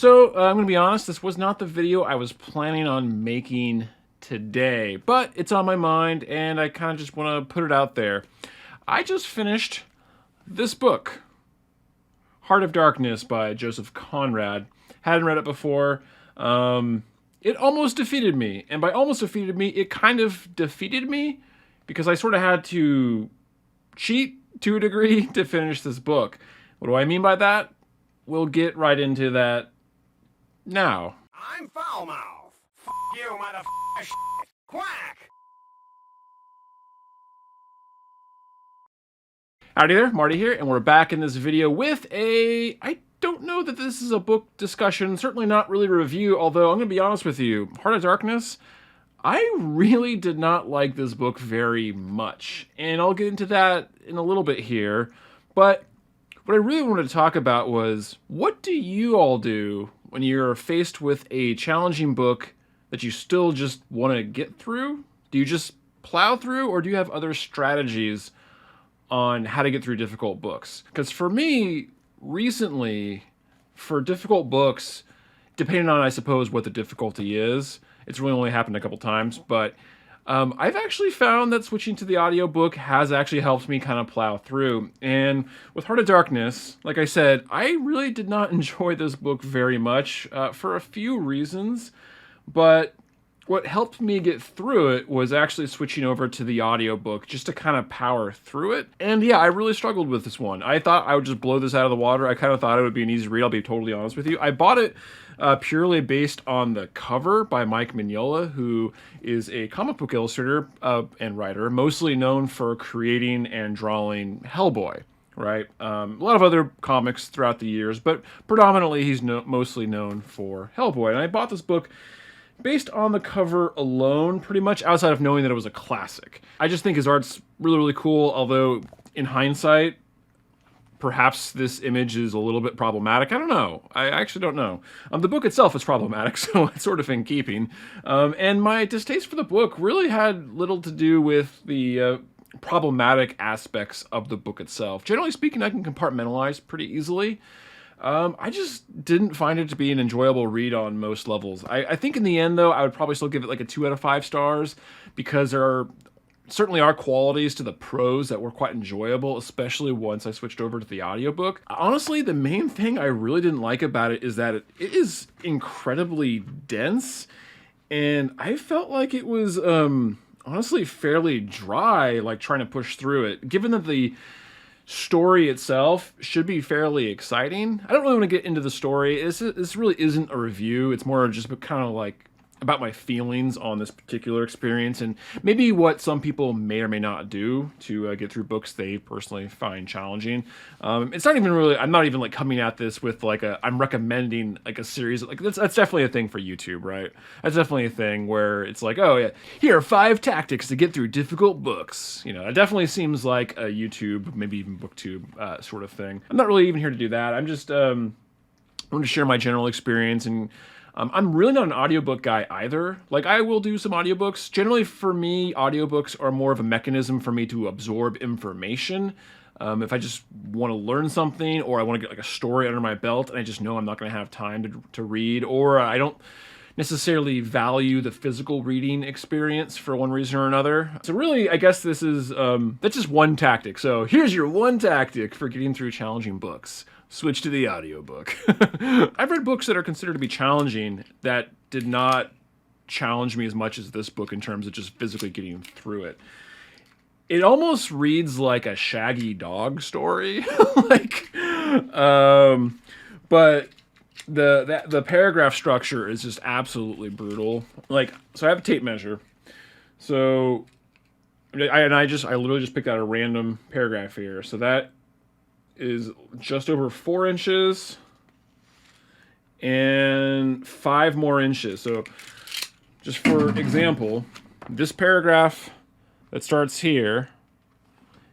So I'm going to be honest, this was not the video I was planning on making today, but it's on my mind and I kind of just want to put it out there. I just finished this book, Heart of Darkness by Joseph Conrad. Hadn't read it before. It almost defeated me, and by almost defeated me, it kind of defeated me because I sort of had to cheat to a degree to finish this book. What do I mean by that? We'll get right into that now. I'm Foulmouth. F you, motherfucker. Quack. Howdy there, Marty here, and we're back in this video with I don't know that this is a book discussion, certainly not really a review, although I'm going to be honest with you, Heart of Darkness, I really did not like this book very much, and I'll get into that in a little bit here, but what I really wanted to talk about was, what do you all do when you're faced with a challenging book that you still just want to get through? Do you just plow through, or do you have other strategies on how to get through difficult books? Because for me, recently, for difficult books, depending on, I suppose, what the difficulty is, it's really only happened a couple times, but I've actually found that switching to the audiobook has actually helped me kind of plow through. And with Heart of Darkness, like I said, I really did not enjoy this book very much for a few reasons, but what helped me get through it was actually switching over to the audiobook just to kind of power through it. And yeah, I really struggled with this one. I thought I would just blow this out of the water. I kind of thought it would be an easy read, I'll be totally honest with you. I bought it purely based on the cover by Mike Mignola, who is a comic book illustrator and writer, mostly known for creating and drawing Hellboy. Right, a lot of other comics throughout the years, but predominantly he's mostly known for Hellboy. And I bought this book based on the cover alone, pretty much, outside of knowing that it was a classic. I just think his art's really, really cool, although in hindsight, perhaps this image is a little bit problematic. I don't know. I actually don't know. The book itself is problematic, so it's sort of in keeping. And my distaste for the book really had little to do with the problematic aspects of the book itself. Generally speaking, I can compartmentalize pretty easily. I just didn't find it to be an enjoyable read on most levels. I think in the end, though, I would probably still give it like a 2 out of 5 stars because there certainly are qualities to the prose that were quite enjoyable, especially once I switched over to the audiobook. Honestly, the main thing I really didn't like about it is that it is incredibly dense, and I felt like it was honestly fairly dry, like trying to push through it, given that the story itself should be fairly exciting. I don't really want to get into the story. This really isn't a review. It's more just kind of like about my feelings on this particular experience and maybe what some people may or may not do to get through books they personally find challenging. It's not even really, I'm not even like coming at this with like I'm recommending like a series. Like that's definitely a thing for YouTube, right? That's definitely a thing where it's like, oh yeah, here are 5 tactics to get through difficult books. You know, it definitely seems like a YouTube, maybe even Booktube sort of thing. I'm not really even here to do that. I'm just, I want to share my general experience, and I'm really not an audiobook guy either. Like, I will do some audiobooks. Generally, for me, audiobooks are more of a mechanism for me to absorb information. If I just want to learn something, or I want to get like a story under my belt, and I just know I'm not going to have time to read, or I don't necessarily value the physical reading experience for one reason or another. So really, I guess this is, that's just one tactic. So here's your one tactic for getting through challenging books. Switch to the audiobook. I've read books that are considered to be challenging that did not challenge me as much as this book in terms of just physically getting through it. It almost reads like a Shaggy Dog story. But the paragraph structure is just absolutely brutal. Like, so I have a tape measure. So I literally just picked out a random paragraph here. So that is just over 4 inches and 5 more inches. So just for example, this paragraph that starts here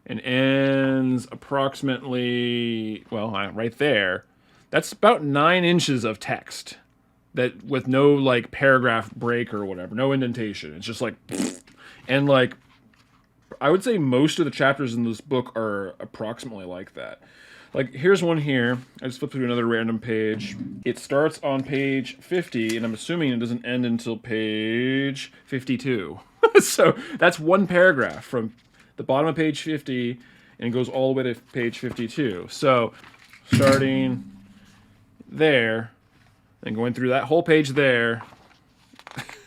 and ends approximately, well, right there, that's about 9 inches of text that with no like paragraph break or whatever, no indentation. It's just like, and like, I would say most of the chapters in this book are approximately like that. Like, here's one here. I just flipped through another random page. It starts on page 50, and I'm assuming it doesn't end until page 52. So that's one paragraph from the bottom of page 50, and it goes all the way to page 52. So starting there, and going through that whole page there,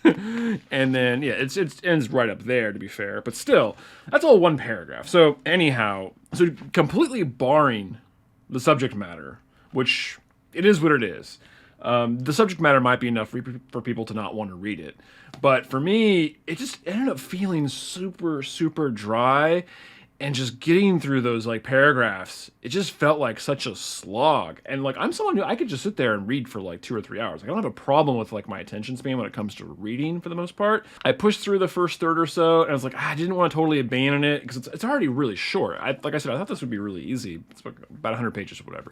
and then, yeah, it ends right up there, to be fair. But still, that's all one paragraph. So anyhow, so completely barring the subject matter, which it is what it is. The subject matter might be enough for people to not want to read it. But for me, it just ended up feeling super, super dry. And just getting through those like paragraphs, it just felt like such a slog. And like, I'm someone who I could just sit there and read for like 2 or 3 hours. Like, I don't have a problem with like my attention span when it comes to reading for the most part. I pushed through the first third or so, and I was like, I didn't want to totally abandon it because it's already really short. Like I said, I thought this would be really easy. It's about 100 pages or whatever.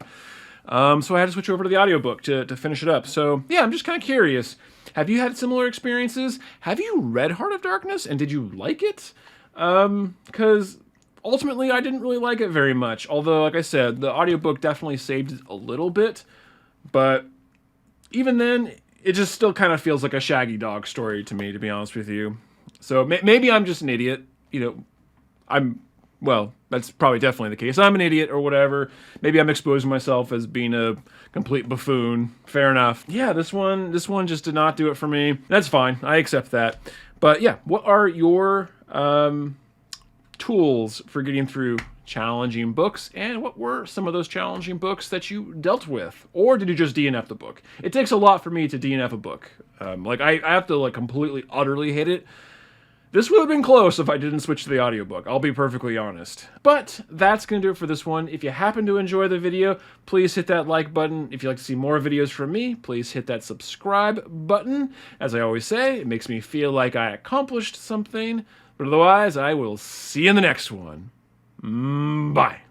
So I had to switch over to the audiobook to finish it up. So yeah, I'm just kind of curious. Have you had similar experiences? Have you read Heart of Darkness, and did you like it? Because ultimately, I didn't really like it very much. Although, like I said, the audiobook definitely saved it a little bit. But even then, it just still kind of feels like a Shaggy Dog story to me, to be honest with you. So maybe I'm just an idiot. You know, well, that's probably definitely the case. I'm an idiot or whatever. Maybe I'm exposing myself as being a complete buffoon. Fair enough. Yeah, this one just did not do it for me. That's fine. I accept that. But yeah, what are your tools for getting through challenging books, and what were some of those challenging books that you dealt with? Or did you just DNF the book? It takes a lot for me to DNF a book. Like, I have to like completely, utterly hate it. This would have been close if I didn't switch to the audiobook, I'll be perfectly honest. But that's going to do it for this one. If you happen to enjoy the video, please hit that like button. If you'd like to see more videos from me, please hit that subscribe button. As I always say, it makes me feel like I accomplished something. But otherwise, I will see you in the next one. Bye.